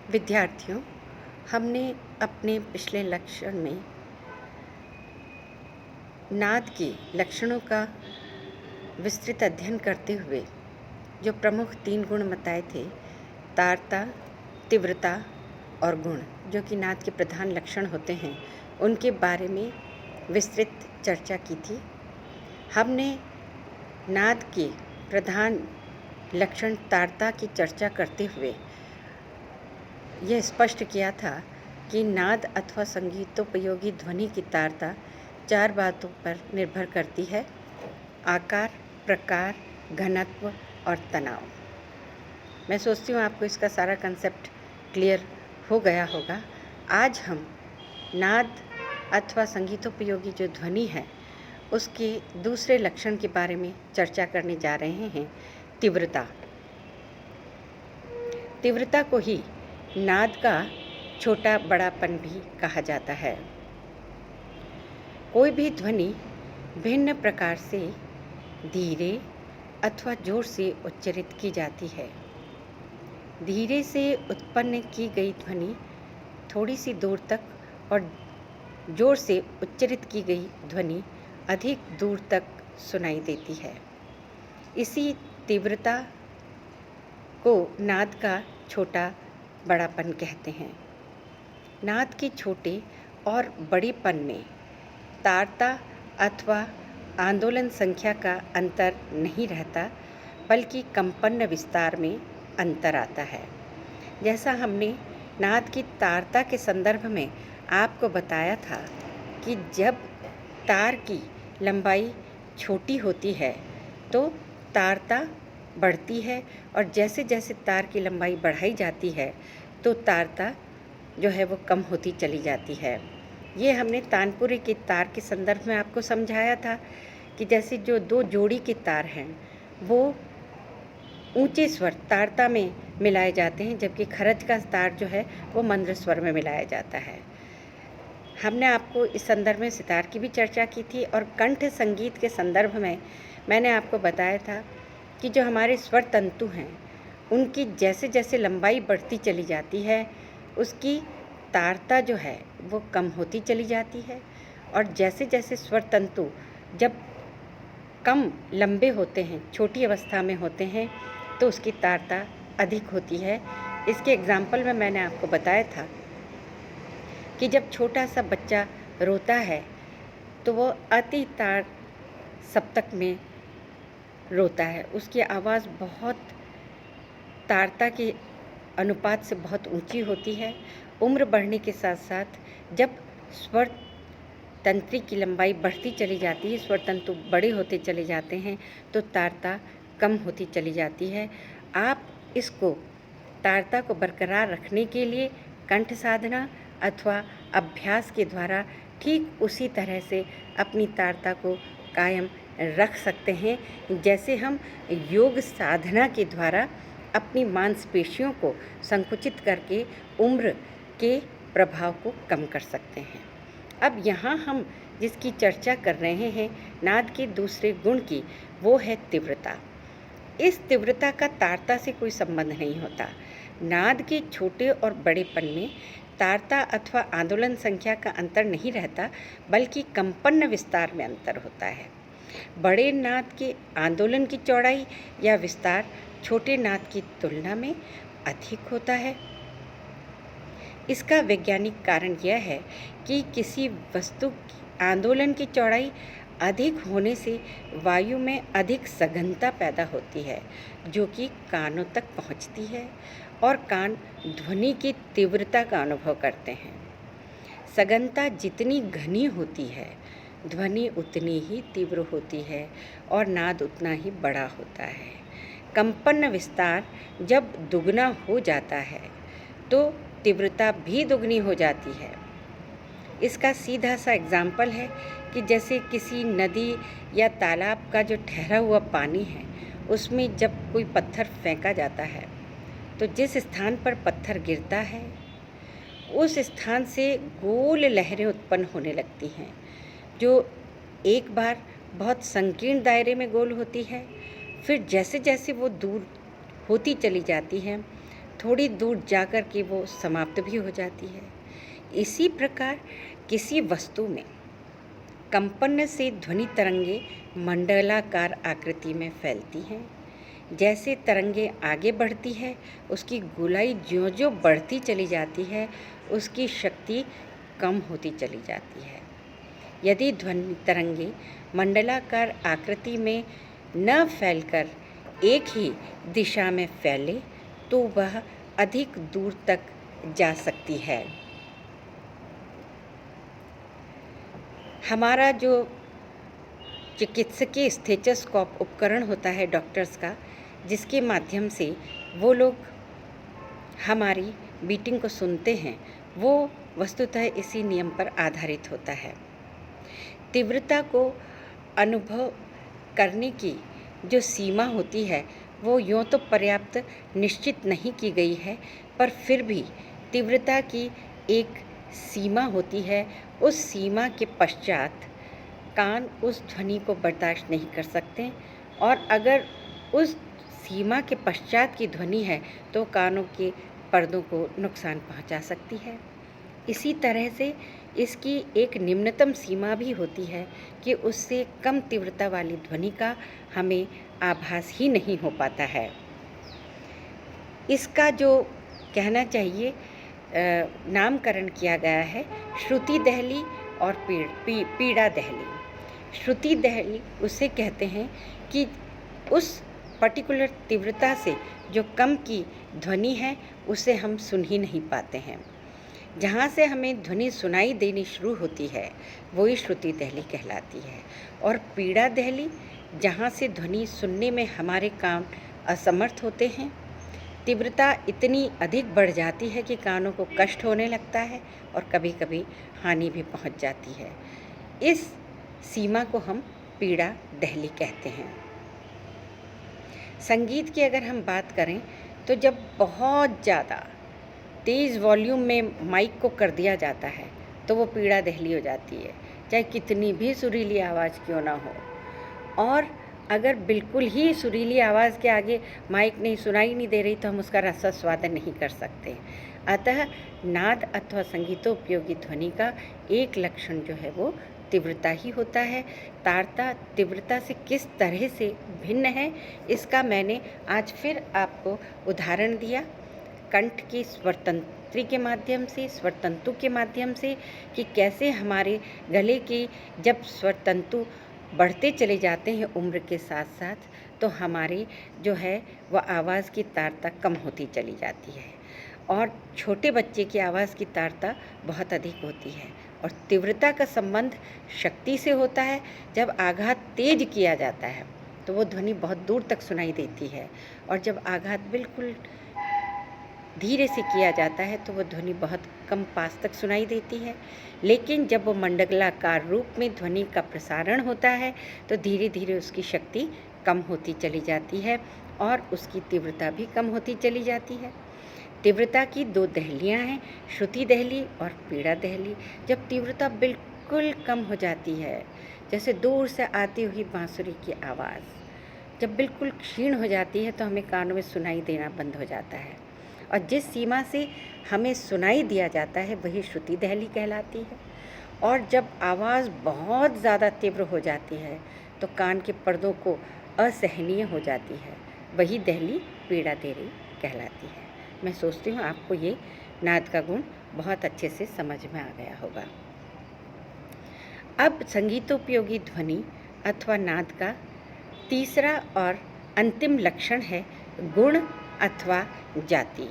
विद्यार्थियों, हमने अपने पिछले लेक्चर में नाद के लक्षणों का विस्तृत अध्ययन करते हुए जो प्रमुख 3 गुण बताए थे, तारता, तीव्रता और गुण, जो कि नाद के प्रधान लक्षण होते हैं, उनके बारे में विस्तृत चर्चा की थी। हमने नाद के प्रधान लक्षण तारता की चर्चा करते हुए यह स्पष्ट किया था कि नाद अथवा संगीतोपयोगी ध्वनि की तारता 4 बातों पर निर्भर करती है: आकार, प्रकार, घनत्व और तनाव। मैं सोचती हूँ आपको इसका सारा कंसेप्ट क्लियर हो गया होगा। आज हम नाद अथवा संगीतोपयोगी जो ध्वनि है, उसके दूसरे लक्षण के बारे में चर्चा करने जा रहे हैं: तीव्रता। तीव्रता को ही नाद का छोटा बड़ापन भी कहा जाता है। कोई भी ध्वनि भिन्न प्रकार से धीरे अथवा जोर से उच्चारित की जाती है। धीरे से उत्पन्न की गई ध्वनि थोड़ी सी दूर तक और जोर से उच्चारित की गई ध्वनि अधिक दूर तक सुनाई देती है। इसी तीव्रता को नाद का छोटा बड़ापन कहते हैं। नाद के छोटे और बड़ेपन में तारता अथवा आंदोलन संख्या का अंतर नहीं रहता, बल्कि कंपन विस्तार में अंतर आता है। जैसा हमने नाद की तारता के संदर्भ में आपको बताया था कि जब तार की लंबाई छोटी होती है तो तारता बढ़ती है, और जैसे जैसे तार की लंबाई बढ़ाई जाती है तो तारता जो है वो कम होती चली जाती है। ये हमने तानपुरे के तार के संदर्भ में आपको समझाया था कि जैसे जो 2 जोड़ी के तार हैं वो ऊंचे स्वर तारता में मिलाए जाते हैं, जबकि खरज का तार जो है वो मंद्र स्वर में मिलाया जाता है। हमने आपको इस संदर्भ में सितार की भी चर्चा की थी, और कंठ संगीत के संदर्भ में मैंने आपको बताया था कि जो हमारे स्वर तंतु हैं उनकी जैसे जैसे लंबाई बढ़ती चली जाती है, उसकी तारता जो है वो कम होती चली जाती है, और जैसे जैसे स्वर तंतु जब कम लंबे होते हैं, छोटी अवस्था में होते हैं, तो उसकी तारता अधिक होती है। इसके एग्जाम्पल में मैंने आपको बताया था कि जब छोटा सा बच्चा रोता है तो वो अति तार सप्तक में रोता है। उसकी आवाज़ बहुत तारता के अनुपात से बहुत ऊंची होती है। उम्र बढ़ने के साथ साथ जब स्वर तंत्री की लंबाई बढ़ती चली जाती है, स्वर तंतु बड़े होते चले जाते हैं, तो तारता कम होती चली जाती है। आप इसको तारता को बरकरार रखने के लिए कंठ साधना अथवा अभ्यास के द्वारा ठीक उसी तरह से अपनी तारता को कायम रख सकते हैं, जैसे हम योग साधना के द्वारा अपनी मांसपेशियों को संकुचित करके उम्र के प्रभाव को कम कर सकते हैं। अब यहाँ हम जिसकी चर्चा कर रहे हैं नाद के दूसरे गुण की, वो है तीव्रता। इस तीव्रता का तारता से कोई संबंध नहीं होता। नाद के छोटे और बड़ेपन में तारता अथवा आंदोलन संख्या का अंतर नहीं रहता, बल्कि कंपन विस्तार में अंतर होता है। बड़े नाद के आंदोलन की चौड़ाई या विस्तार छोटे नाद की तुलना में अधिक होता है। इसका वैज्ञानिक कारण यह है कि किसी वस्तु की आंदोलन की चौड़ाई अधिक होने से वायु में अधिक सघनता पैदा होती है, जो कि कानों तक पहुंचती है, और कान ध्वनि की तीव्रता का अनुभव करते हैं। सघनता जितनी घनी होती है, ध्वनि उतनी ही तीव्र होती है और नाद उतना ही बड़ा होता है। कंपन विस्तार जब दुगना हो जाता है तो तीव्रता भी दुगनी हो जाती है। इसका सीधा सा एग्जाम्पल है कि जैसे किसी नदी या तालाब का जो ठहरा हुआ पानी है, उसमें जब कोई पत्थर फेंका जाता है तो जिस स्थान पर पत्थर गिरता है उस स्थान से गोल लहरें उत्पन्न होने लगती हैं, जो एक बार बहुत संकीर्ण दायरे में गोल होती है, फिर जैसे जैसे वो दूर होती चली जाती है थोड़ी दूर जाकर के वो समाप्त भी हो जाती है। इसी प्रकार किसी वस्तु में कंपन से ध्वनि तरंगे मंडलाकार आकृति में फैलती हैं। जैसे तरंगे आगे बढ़ती है, उसकी गोलाई ज्यों-ज्यों बढ़ती चली जाती है, उसकी शक्ति कम होती चली जाती है। यदि ध्वनि तरंगे मंडलाकार आकृति में न फैलकर एक ही दिशा में फैले तो वह अधिक दूर तक जा सकती है। हमारा जो चिकित्सकीय स्टेथोस्कोप उपकरण होता है डॉक्टर्स का, जिसके माध्यम से वो लोग हमारी बीटिंग को सुनते हैं, वो वस्तुतः इसी नियम पर आधारित होता है। तीव्रता को अनुभव करने की जो सीमा होती है वो यूँ तो पर्याप्त निश्चित नहीं की गई है, पर फिर भी तीव्रता की एक सीमा होती है। उस सीमा के पश्चात कान उस ध्वनि को बर्दाश्त नहीं कर सकते, और अगर उस सीमा के पश्चात की ध्वनि है तो कानों के पर्दों को नुकसान पहुंचा सकती है। इसी तरह से इसकी एक निम्नतम सीमा भी होती है कि उससे कम तीव्रता वाली ध्वनि का हमें आभास ही नहीं हो पाता है। इसका जो कहना चाहिए नामकरण किया गया है श्रुति दहली और पीड़ा दहली। श्रुति दहली उसे कहते हैं कि उस पर्टिकुलर तीव्रता से जो कम की ध्वनि है उसे हम सुन ही नहीं पाते हैं। जहाँ से हमें ध्वनि सुनाई देनी शुरू होती है वही श्रुति दहली कहलाती है। और पीड़ा दहली, जहाँ से ध्वनि सुनने में हमारे कान असमर्थ होते हैं, तीव्रता इतनी अधिक बढ़ जाती है कि कानों को कष्ट होने लगता है और कभी कभी हानि भी पहुँच जाती है। इस सीमा को हम पीड़ा दहली कहते हैं। संगीत की अगर हम बात करें तो जब बहुत ज़्यादा तेज़ वॉल्यूम में माइक को कर दिया जाता है तो वो पीड़ा दहली हो जाती है, चाहे कितनी भी सुरीली आवाज़ क्यों ना हो। और अगर बिल्कुल ही सुरीली आवाज़ के आगे माइक नहीं सुनाई नहीं दे रही तो हम उसका रसास्वादन नहीं कर सकते। अतः नाद अथवा संगीतोपयोगी ध्वनि का एक लक्षण जो है वो तीव्रता ही होता है। तारता तीव्रता से किस तरह से भिन्न है इसका मैंने आज फिर आपको उदाहरण दिया, कंठ की स्वरतंत्री के माध्यम से, स्वरतंतु के माध्यम से, कि कैसे हमारे गले की जब स्वरतंतु बढ़ते चले जाते हैं उम्र के साथ साथ तो हमारी जो है वह आवाज़ की तारता कम होती चली जाती है, और छोटे बच्चे की आवाज़ की तारता बहुत अधिक होती है। और तीव्रता का संबंध शक्ति से होता है। जब आघात तेज किया जाता है तो वो ध्वनि बहुत दूर तक सुनाई देती है, और जब आघात बिल्कुल धीरे से किया जाता है तो वो ध्वनि बहुत कम पास तक सुनाई देती है। लेकिन जब वो मंडलाकार रूप में ध्वनि का प्रसारण होता है तो धीरे धीरे उसकी शक्ति कम होती चली जाती है और उसकी तीव्रता भी कम होती चली जाती है। तीव्रता की दो दहलियाँ हैं, श्रुति दहली और पीड़ा दहली। जब तीव्रता बिल्कुल कम हो जाती है, जैसे दूर से आती हुई बांसुरी की आवाज़ जब बिल्कुल क्षीण हो जाती है तो हमें कानों में सुनाई देना बंद हो जाता है, और जिस सीमा से हमें सुनाई दिया जाता है वही श्रुति दहली कहलाती है। और जब आवाज़ बहुत ज़्यादा तीव्र हो जाती है तो कान के पर्दों को असहनीय हो जाती है, वही दहली पीड़ा दहली कहलाती है। मैं सोचती हूँ आपको ये नाद का गुण बहुत अच्छे से समझ में आ गया होगा। अब संगीतोपयोगी ध्वनि अथवा नाद का तीसरा और अंतिम लक्षण है गुण अथवा जाति।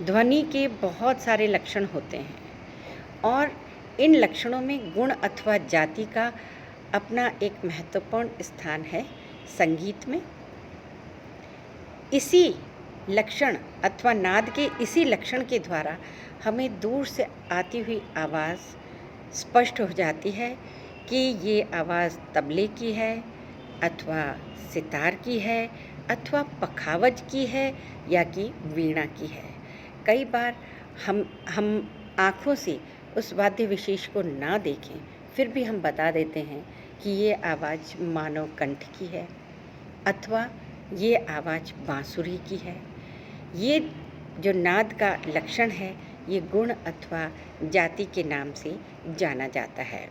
ध्वनि के बहुत सारे लक्षण होते हैं और इन लक्षणों में गुण अथवा जाति का अपना एक महत्वपूर्ण स्थान है संगीत में। इसी लक्षण अथवा नाद के इसी लक्षण के द्वारा हमें दूर से आती हुई आवाज़ स्पष्ट हो जाती है कि ये आवाज़ तबले की है अथवा सितार की है अथवा पखावज की है या कि वीणा की है। कई बार हम आँखों से उस वाद्य विशेष को ना देखें फिर भी हम बता देते हैं कि ये आवाज़ मानव कंठ की है अथवा ये आवाज़ बांसुरी की है ये जो नाद का लक्षण है, ये गुण अथवा जाति के नाम से जाना जाता है।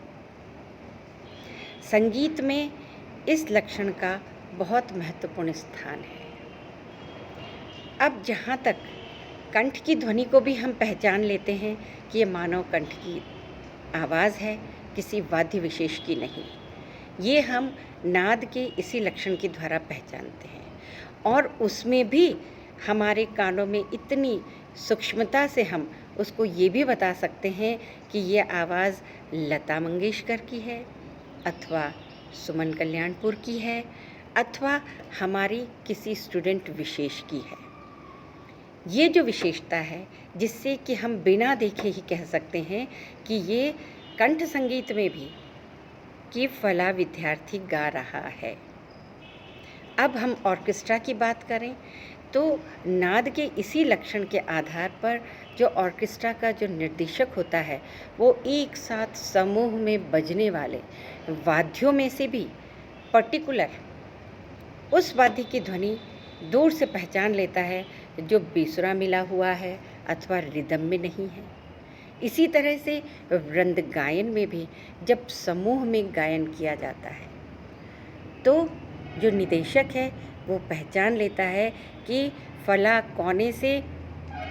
संगीत में इस लक्षण का बहुत महत्वपूर्ण स्थान है। अब जहाँ तक कंठ की ध्वनि को भी हम पहचान लेते हैं कि ये मानव कंठ की आवाज़ है, किसी वाद्य विशेष की नहीं। ये हम नाद के इसी लक्षण के द्वारा पहचानते हैं, और उसमें भी हमारे कानों में इतनी सूक्ष्मता से हम उसको ये भी बता सकते हैं कि ये आवाज़ लता मंगेशकर की है, अथवा सुमन कल्याणपुर की है, अथवा हमारी किसी स्टूडेंट विशेष की है। ये जो विशेषता है, जिससे कि हम बिना देखे ही कह सकते हैं कि ये कंठ संगीत में भी कि फला विद्यार्थी गा रहा है। अब हम ऑर्केस्ट्रा की बात करें तो नाद के इसी लक्षण के आधार पर जो ऑर्केस्ट्रा का जो निर्देशक होता है, वो एक साथ समूह में बजने वाले वाद्यों में से भी पर्टिकुलर उस वाद्य की ध्वनि दूर से पहचान लेता है जो बेसुरा मिला हुआ है अथवा रिदम में नहीं है। इसी तरह से वृंद गायन में भी जब समूह में गायन किया जाता है तो जो निदेशक है वो पहचान लेता है कि फला कोने से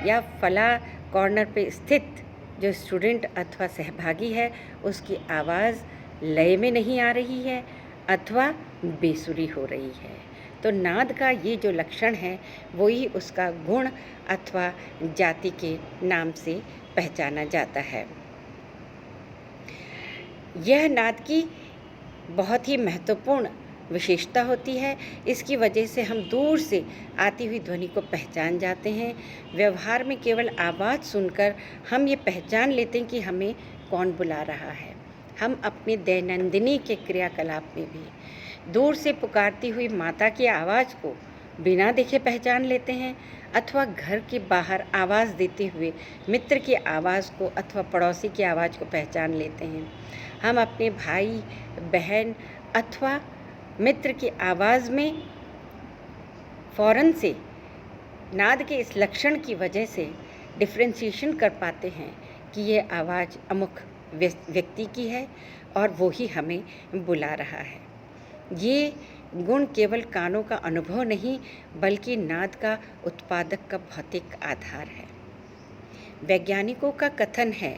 या फला कॉर्नर पे स्थित जो स्टूडेंट अथवा सहभागी है उसकी आवाज़ लय में नहीं आ रही है अथवा बेसुरी हो रही है। तो नाद का ये जो लक्षण है वही उसका गुण अथवा जाति के नाम से पहचाना जाता है। यह नाद की बहुत ही महत्वपूर्ण विशेषता होती है। इसकी वजह से हम दूर से आती हुई ध्वनि को पहचान जाते हैं। व्यवहार में केवल आवाज़ सुनकर हम ये पहचान लेते हैं कि हमें कौन बुला रहा है। हम अपने दैनंदिनी के क्रियाकलाप में भी दूर से पुकारती हुई माता की आवाज़ को बिना देखे पहचान लेते हैं, अथवा घर के बाहर आवाज़ देते हुए मित्र की आवाज़ को अथवा पड़ोसी की आवाज़ को पहचान लेते हैं। हम अपने भाई बहन अथवा मित्र की आवाज़ में फ़ौरन से नाद के इस लक्षण की वजह से डिफ्रेंशिएशन कर पाते हैं कि ये आवाज़ अमुक व्यक्ति की है और वो ही हमें बुला रहा है। ये गुण केवल कानों का अनुभव नहीं बल्कि नाद का उत्पादक का भौतिक आधार है। वैज्ञानिकों का कथन है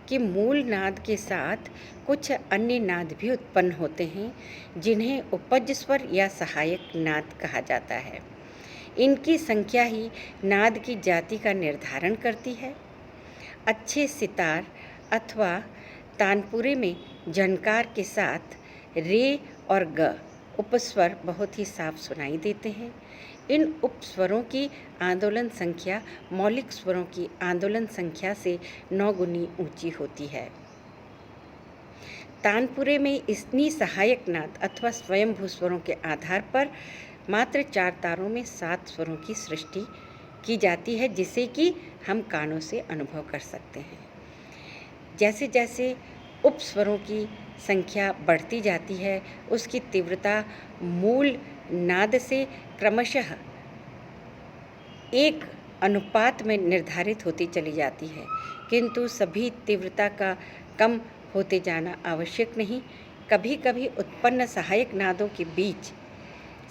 कि मूल नाद के साथ कुछ अन्य नाद भी उत्पन्न होते हैं जिन्हें उपज स्वर या सहायक नाद कहा जाता है। इनकी संख्या ही नाद की जाति का निर्धारण करती है। अच्छे सितार अथवा तानपुरे में झनकार के साथ रे और ग उपस्वर बहुत ही साफ सुनाई देते हैं। इन उपस्वरों की आंदोलन संख्या मौलिक स्वरों की आंदोलन संख्या से 9 गुनी ऊंची होती है। तानपुरे में इतनी सहायक नाद अथवा स्वयंभू स्वरों के आधार पर मात्र 4 तारों में 7 स्वरों की सृष्टि की जाती है, जिसे कि हम कानों से अनुभव कर सकते हैं। जैसे जैसे उपस्वरों की संख्या बढ़ती जाती है उसकी तीव्रता मूल नाद से क्रमशः एक अनुपात में निर्धारित होती चली जाती है, किंतु सभी तीव्रता का कम होते जाना आवश्यक नहीं। कभी कभी उत्पन्न सहायक नादों के बीच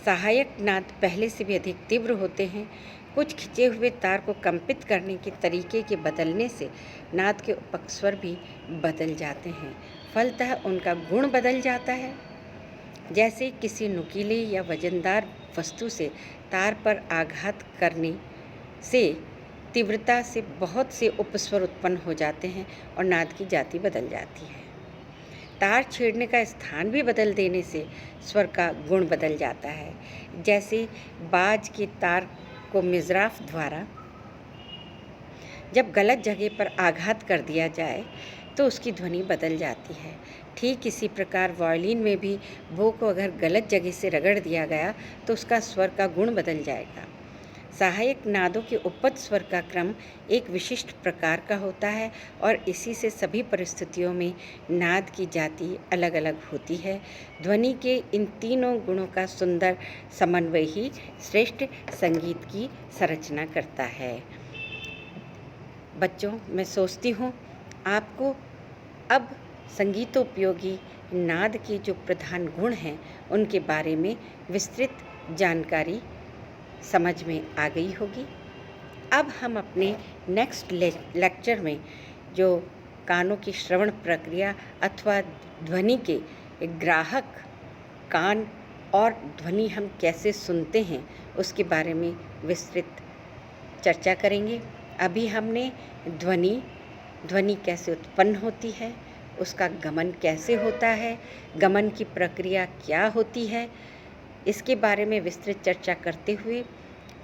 सहायक नाद पहले से भी अधिक तीव्र होते हैं। कुछ खिंचे हुए तार को कंपित करने के तरीके के बदलने से नाद के उपस्वर भी बदल जाते हैं, फलतः उनका गुण बदल जाता है। जैसे किसी नुकीले या वजनदार वस्तु से तार पर आघात करने से तीव्रता से बहुत से उपस्वर उत्पन्न हो जाते हैं और नाद की जाति बदल जाती है। तार छेड़ने का स्थान भी बदल देने से स्वर का गुण बदल जाता है। जैसे बाज के तार को मिज़राफ द्वारा जब गलत जगह पर आघात कर दिया जाए तो उसकी ध्वनि बदल जाती है। ठीक इसी प्रकार वायलिन में भी बो को अगर गलत जगह से रगड़ दिया गया तो उसका स्वर का गुण बदल जाएगा। सहायक नादों के उपपद स्वर का क्रम एक विशिष्ट प्रकार का होता है और इसी से सभी परिस्थितियों में नाद की जाति अलग अलग होती है। ध्वनि के इन तीनों गुणों का सुंदर समन्वय ही श्रेष्ठ संगीत की संरचना करता है। बच्चों, मैं सोचती हूँ आपको अब संगीतोपयोगी नाद के जो प्रधान गुण हैं उनके बारे में विस्तृत जानकारी समझ में आ गई होगी। अब हम अपने नेक्स्ट लेक्चर में जो कानों की श्रवण प्रक्रिया अथवा ध्वनि के ग्राहक कान और ध्वनि हम कैसे सुनते हैं उसके बारे में विस्तृत चर्चा करेंगे। अभी हमने ध्वनि कैसे उत्पन्न होती है, उसका गमन कैसे होता है, गमन की प्रक्रिया क्या होती है, इसके बारे में विस्तृत चर्चा करते हुए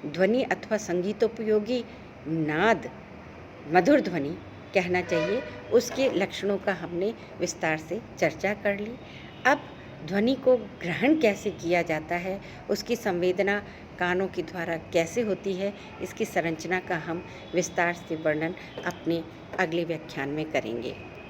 ध्वनि अथवा संगीतोपयोगी नाद मधुर ध्वनि कहना चाहिए, उसके लक्षणों का हमने विस्तार से चर्चा कर ली। अब ध्वनि को ग्रहण कैसे किया जाता है, उसकी संवेदना कानों के द्वारा कैसे होती है, इसकी संरचना का हम विस्तार से वर्णन अपने अगले व्याख्यान में करेंगे।